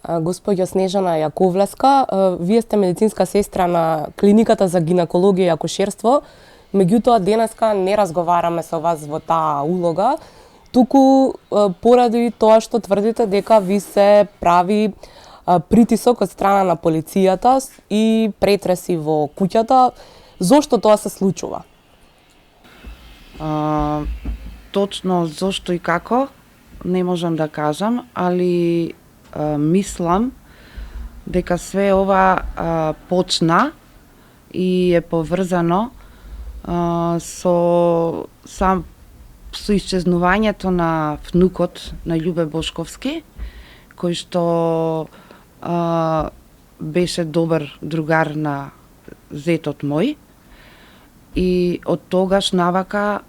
Госпоѓа Снежана Јаковлеска, вие сте медицинска сестра на клиниката за гинекологија и акушерство, меѓутоа денеска не разговараме со вас во таа улога, туку поради тоа што тврдите дека ви се прави притисок од страна на полицијата и претреси во куќата. Зошто тоа се случува? Точно зошто и како не можам да кажам, али мислам дека све ова почна и е поврзано со исчезнувањето на внукот на Љубе Бошковски, кој што беше добар другар на зетот мој. И од тогаш навака,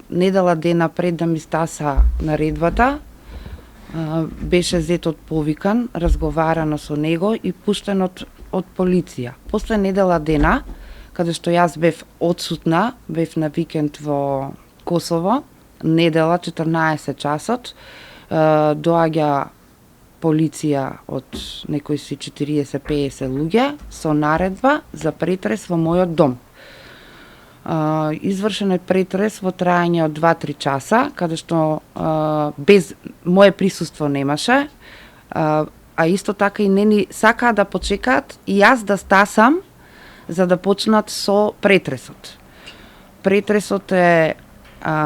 недела дена пред да ми стаса наредбата, беше зетот повикан, разговарано со него и пуштен од полиција. После недела дена, каде што јас бев одсутна, бев на викенд во Косово, недела 14 часот, доаѓа полиција од некои си 40-50 луѓе со наредба за претрес во мојот дом. Извршен е претрес во трајање од 2-3 часа, каде што без моје присуство немаше, а исто така и не ни сакаа да почекаат и јас да стасам за да почнат со претресот. Претресот е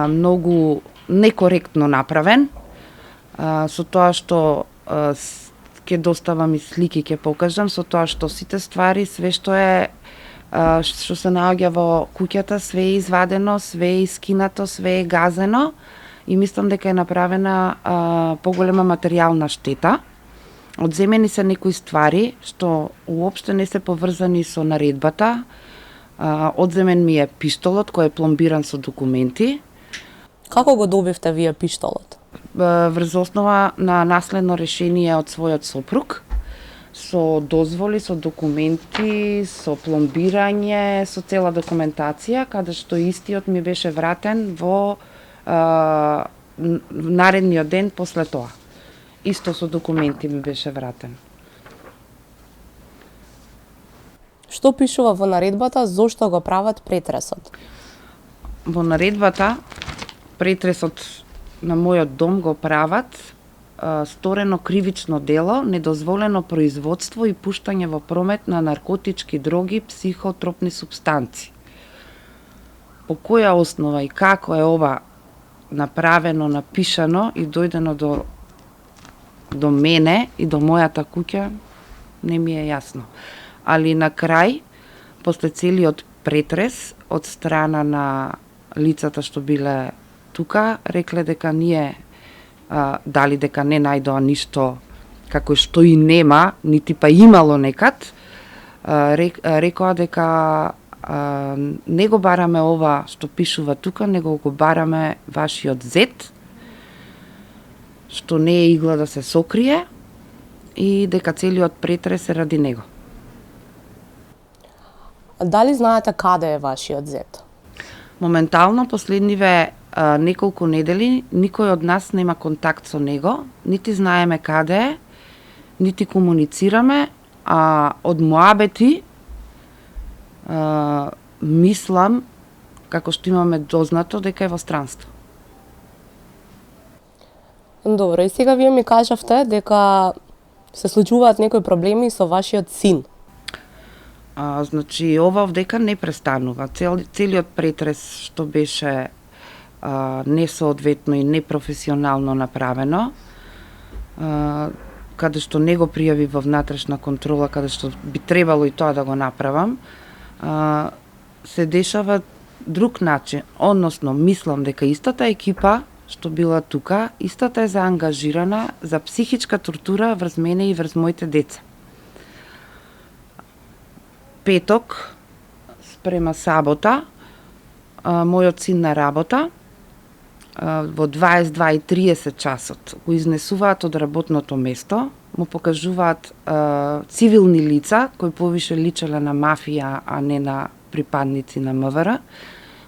многу некоректно направен, со тоа што ќе доставам и слики, ќе покажам, со тоа што сите ствари, све што е што се наоѓа во куќата, све е извадено, све е искинато, све е газено и мислам дека е направена поголема материјална штета. Одземени се некои ствари што уопште не се поврзани со наредбата. Одземен ми е пиштолот кој е пломбиран со документи. Како го добивте вие пиштолот? Врз основа на наследно решение од својот сопруг, со дозволи, со документи, со пломбирање, со цела документација, каде што истиот ми беше вратен во наредниот ден после тоа. Исто со документи ми беше вратен. Што пишува во наредбата, зошто го прават претресот? Во наредбата претресот на мојот дом го прават сторено кривично дело, недозволено производство и пуштање во промет на наркотички дроги, психотропни супстанци. По која основа и како е ова направено, напишано и дојдено до мене и до мојата куќа, не ми е јасно. Али на крај, после целиот претрес од страна на лицата што биле тука, рекле дека ние дали дека не најдоа ништо како што и нема, нити па имало некад, рекоа дека не го бараме ова што пишува тука, него го бараме вашиот зет, што не е игла да се сокрие и дека целиот претрес е ради него. Дали знаете каде е вашиот зет? Моментално, последниве неколку недели, никој од нас нема контакт со него, нити знаеме каде е, нити комуницираме, а од муабети мислам, како што имаме дознато, дека е во странство. Добро, и сега вие ми кажавте дека се случуваат некои проблеми со вашиот син. Значи, ова овдека не престанува. Целиот претрес што беше несоодветно и непрофесионално направено, каде што не го пријави во внатрешна контрола, каде што би требало и тоа да го направам, се дешава друг начин, односно мислам дека истата екипа што била тука, истата е заангажирана за психичка тортура врз мене и врз моите деца. Петок, спрема сабота, мојот син на работа, во 22:30 часот го изнесуваат од работното место, му покажуваат цивилни лица, кои повише личеле на мафија, а не на припадници на МВР,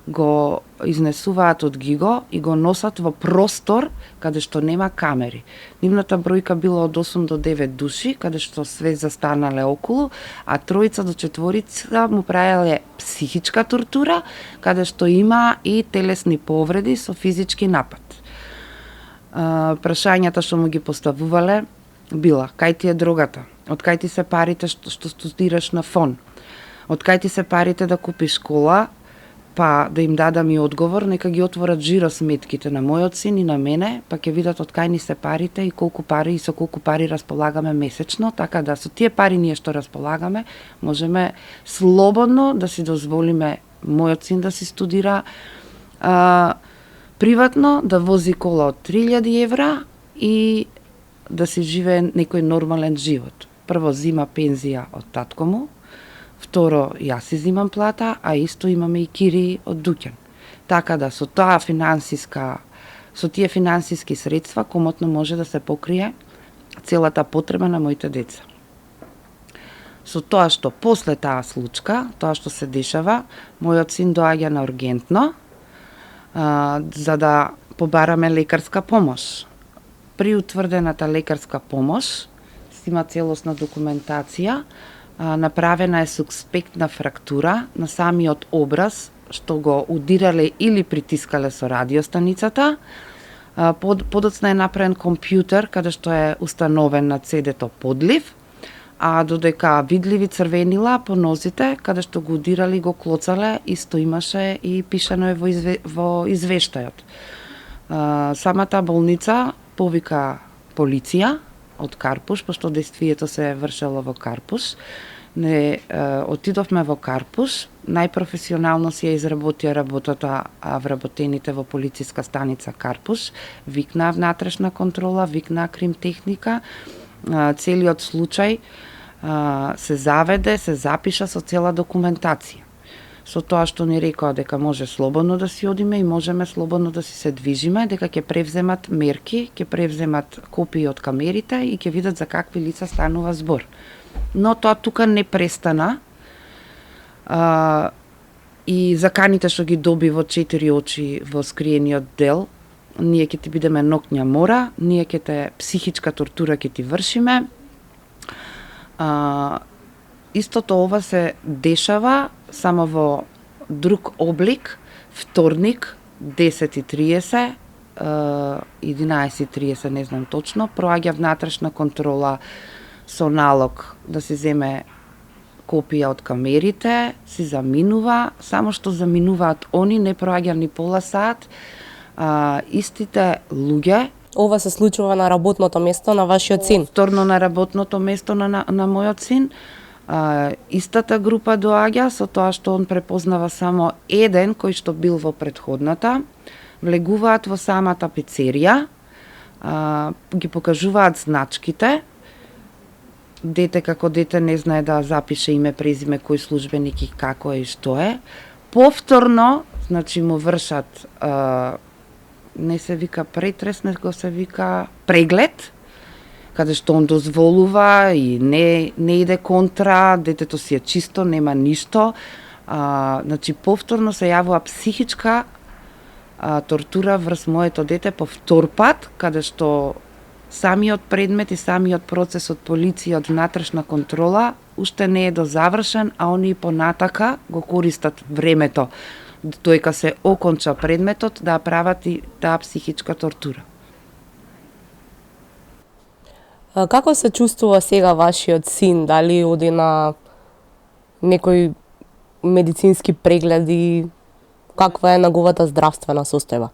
го изнесуваат од Гиго и го носат во простор каде што нема камери. Нивната бројка била од 8 до 9 души, каде што све застанале околу, а тројца до четворица му правеле психичка тортура, каде што има и телесни повреди со физички напад. Прашањата што му ги поставувале била: кај ти е дрогата? Од кај ти се парите што студираш на фон? Од кај ти се парите да купиш кола? Па да им дадам и одговор, нека ги отворат жиро сметките на мојот син и на мене, па ќе видат од кај ни се парите и колку пари и со колку пари располагаме месечно, така да со тие пари ние што располагаме, можеме слободно да си дозволиме мојот син да си студира приватно, да вози кола од 3000 евра и да си живее некој нормален живот. Прво зима пензија од татко му, второ, јас си зимам плата, а исто имаме и кири од дуќан. Така да со тие финансиски средства комотно може да се покрие целата потреба на моите деца. Со тоа што после таа случка, тоа што се дешава, мојот син доаѓа на ургентно за да побараме лекарска помош. При утврдената лекарска помош има целосна документација, направена е суспектна фрактура на самиот образ што го удирале или притискале со радиостаницата. Подоцна е направен компјутер каде што е установен на CD-то подлив, а додека видливи црвенила по нозите каде што го удирали го клоцале, исто имаше и пишано е во извештајот. Самата болница повика полиција од Карпуш, пошто действието се вршело во Карпуш. Отидовме во Карпуш, најпрофесионално си ја изработија работата вработените во полициска станица Карпуш, викнаа внатрешна контрола, викнаа кримтехника, целиот случај се заведе, се запиша со цела документација. Со тоа што ни рекоа дека може слободно да си одиме и можеме слободно да се движиме, дека ќе превземат мерки, ќе превземат копии од камерите и ќе видат за какви лица станува збор. Но тоа тука не престана и заканите што ги доби во 4 очи во скриениот дел, ние ќе ти бидеме ноќна мора, ние ќе те психичка тортура ќе ти вршиме. Истото ова се дешава само во друг облик, вторник, 10:30, 11:30, не знам точно, проаѓа внатрешна контрола со налог да се земе копија од камерите, си заминува, само што заминуваат они, не проаѓа ни пола сат, истите луѓе. Ова се случува на работното место на вашиот син? Повторно на работното место на мојот син. Истата група доаѓа со тоа што он препознава само еден кој што бил во претходната, влегуваат во самата пицерија, ги покажуваат значките, дете како дете не знае да запише име, презиме, кој службеник и како е и што е. Повторно, значи му вршат, не се вика претрес, него се вика преглед, каде што он дозволува и не иде контра, детето си е чисто, нема ништо. Значи, повторно се јавува психичка тортура врз моето дете по втор пат, каде што самиот предмет и самиот процес од полиција, од внатрешна контрола, уште не е дозавршен, а они понатака го користат времето доека се оконча предметот да прават и таа психичка тортура. Како се чувствува сега вашиот син? Дали оди на некои медицински прегледи? Каква е неговата здравствена состојба?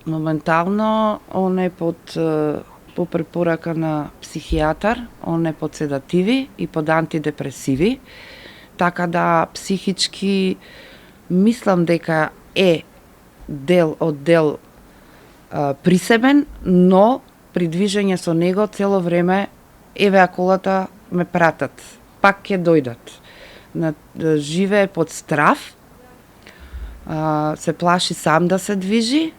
Моментално он е по препорака на психијатар, он е под седативи и под антидепресиви, така да психички мислам дека е дел присебен, но при движење со него цело време еве колата ме пратат, пак ќе дојдат. Живее под страв, се плаши сам да се движи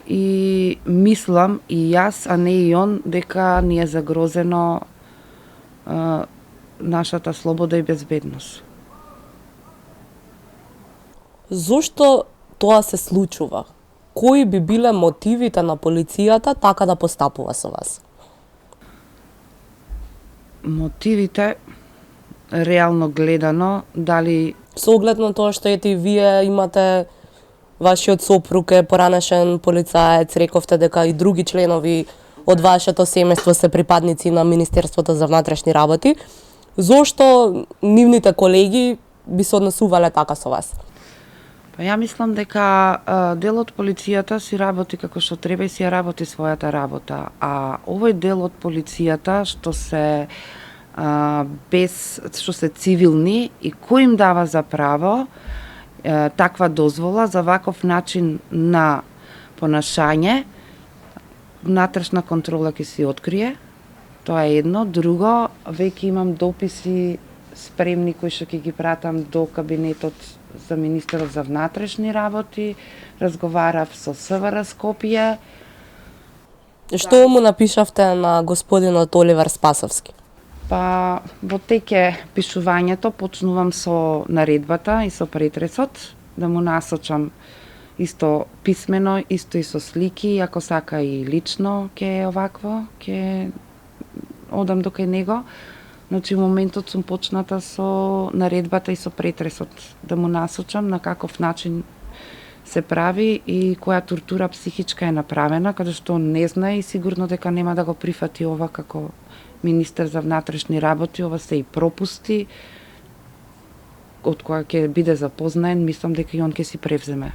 и мислам и јас, а не и он, дека ни е загрозено нашата слобода и безбедност. Зошто тоа се случува? Кои би биле мотивите на полицијата така да постапува со вас? Мотивите, реално гледано, дали Со оглед на тоа што ете и вие имате вашиот сопруг е поранешен полицаец, рековте дека и други членови од вашето семејство се припадници на Министерството за внатрешни работи, зошто нивните колеги би се однесувале така со вас? Па ја мислам дека дел од полицијата си работи како што треба и си ја работи својата работа, а овој дел од полицијата што се што се цивилни и кој им дава за право таква дозвола за ваков начин на понашање, внатрешна контрола ќе си открие. Тоа е едно. Друго, веќе имам дописи спремни кои што ќе ги пратам до кабинетот за министерот за внатрешни работи, разговарав со СВР Скопје. Што му напишавте на господинот Оливер Спасовски? Па во теќе пишувањето почнувам со наредбата и со претресот, да му насочам исто писмено, исто и со слики, ако сака и лично ќе овакво, ќе одам до кај него. Значи, во моментот сум почната со наредбата и со претресот, да му насочам на каков начин се прави и која тортура психичка е направена, каде што не знае и сигурно дека нема да го прифати ова како министер за внатрешни работи, ова се и пропусти од која ќе биде запознаен, мислам дека и он ќе си превземе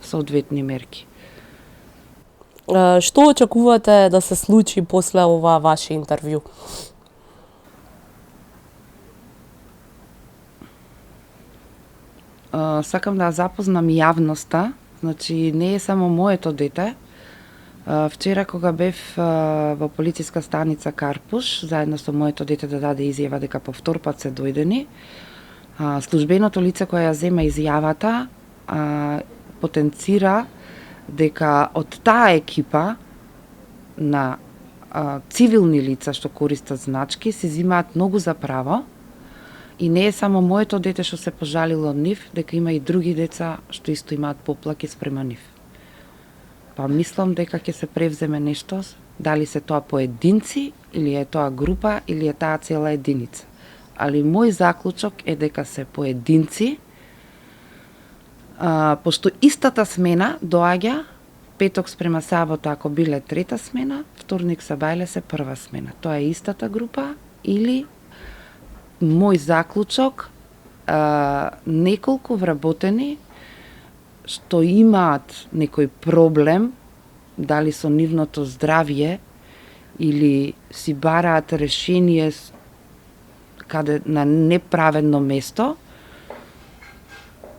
соодветни мерки. Што очекувате да се случи после ова ваше интервју? Сакам да запознам јавноста, значи не е само моето дете. Вчера кога бев во полициска станица Карпуш, заедно со моето дете да даде изјава дека по втор пат се дојдени, службеното лице која ја зема изјавата потенцира дека од таа екипа на цивилни лица што користат значки се зимаат многу за право и не е само моето дете што се пожалило од нив, дека има и други деца што исто имаат поплаки спрема нив. Па мислам дека ќе се превземе нешто, дали се тоа поединци, или е тоа група, или е таа цела единица. Али мој заклучок е дека се поединци, пошто истата смена доаѓа петок спрема сабота ако биле трета смена, вторник сабајле се прва смена. Тоа е истата група или мој заклучок неколку вработени што имаат некој проблем, дали со нивното здравје или си бараат решение каде на неправедно место,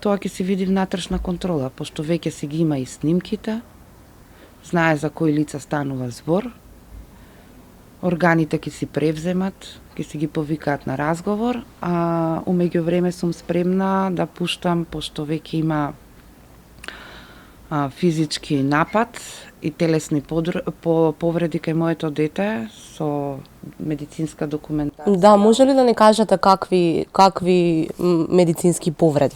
тоа ќе се види внатрешна контрола, пошто веќе си ги има и снимките, знае за кои лица станува збор, органите ќе си превземат, ќе си ги повикаат на разговор, а умеѓу време сум спремна да пуштам, пошто веќе има физички напад и телесни повреди кај моето дете со медицинска документација. Да, може ли да ни кажете какви медицински повреди?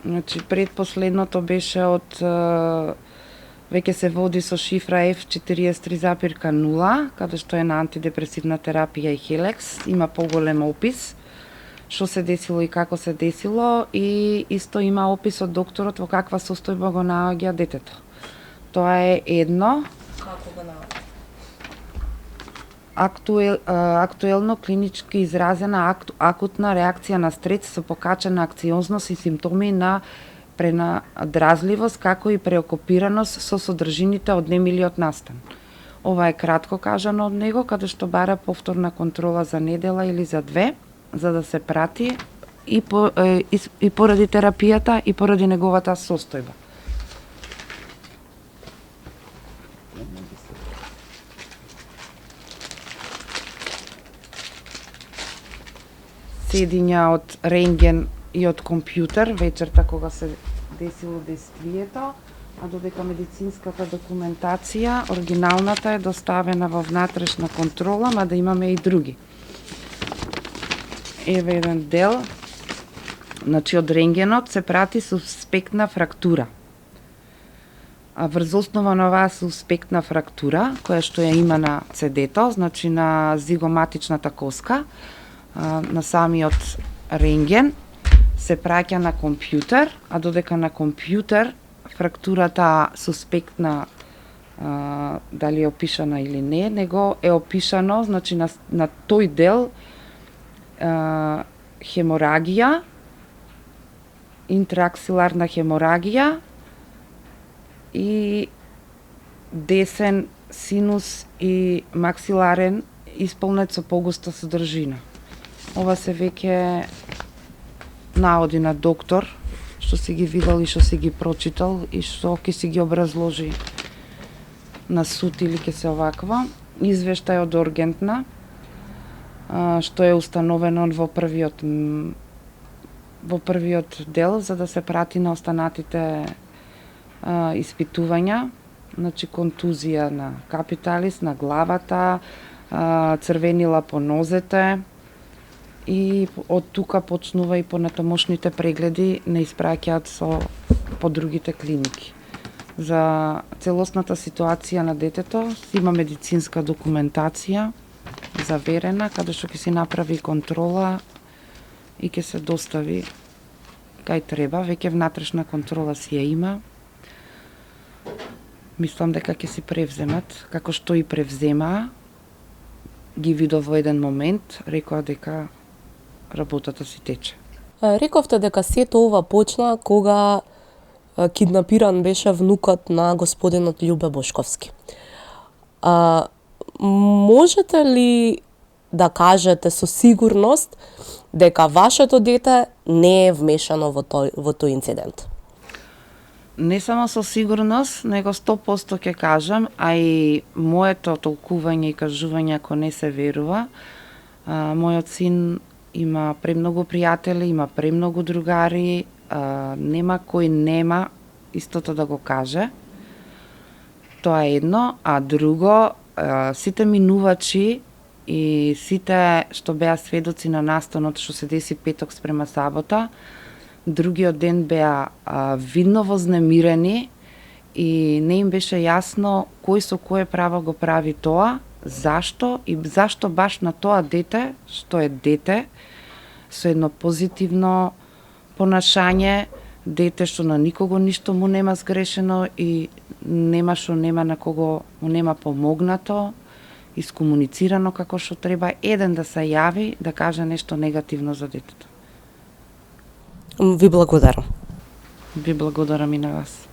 Значи, предпоследното беше од веќе се води со шифра F43,0, каде што е на антидепресивна терапија и Хелекс, има поголем опис што се десило и како се десило и исто има опис од докторот во каква состојба го наоѓа детето. Тоа е едно. Како го наоѓа? Актуелно клинички изразена акутна реакција на стрес со покачена акциозност и симптоми на пренадразливост, како и преокупираност со содржините од немилиот настан. Ова е кратко кажано од него, каде што бара повторна контрола за недела или за две, за да се прати и поради терапијата и поради неговата состојба. Седиња од рентген и од компјутер, вечерта кога се десило действието, а додека медицинската документација, оригиналната е доставена во внатрешна контрола, ма да имаме и други. Еве еден дел, значи од рентгенот се прати суспектна фрактура. А врз основа на оваа суспектна фрактура, која што ја има на CD-то, значи на зигоматичната коска, на самиот рентген, се праќа на компјутер, а додека на компјутер фрактурата суспектна дали е опишана или не, него е опишано, значи на тој дел хеморагија, интрааксиларна хеморагија и десен синус и максиларен исполнет со погуста содржина. Ова се веќе наоди на доктор, што си ги видел и што си ги прочитал и што ќе си ги образложи на суд или ќе се оваква. Извештај од ургентна, што е установено во првиот дел, за да се прати на останатите испитувања, значи контузија на капиталис, на главата, црвенила по нозете, и од тука почнува и понатамошните прегледи не испраќаат по другите клиники. За целосната ситуација на детето има медицинска документација заверена, каде што ќе се направи контрола и ќе се достави кај треба. Веќе внатрешна контрола си ја има. Мислам дека ќе си превземат, како што и превземаа. Ги видов во еден момент, рекоа дека работата си тече. Рековте дека сето ова почна кога киднапиран беше внукот на господинот Љубе Бошковски. Можете ли да кажете со сигурност дека вашето дете не е вмешано во тој инцидент? Не само со сигурност, него 100% ќе кажам, а и моето толкување и кажување ако не се верува. Мојот син има премногу пријатели, има премногу другари, нема кој нема истото да го каже. Тоа е едно, а друго, сите минувачи и сите што беа сведоци на настанот што се деси петок спрема сабота, другиот ден беа видно вознемирени и не им беше јасно кој со кое право го прави тоа, зашто и зашто баш на тоа дете, што е дете, со едно позитивно понашање, дете што на никого ништо му нема сгрешено и нема на кого му нема помогнато, искомуницирано како што треба, еден да се јави, да каже нешто негативно за детето. Ви благодарам. Ви благодарам и на вас.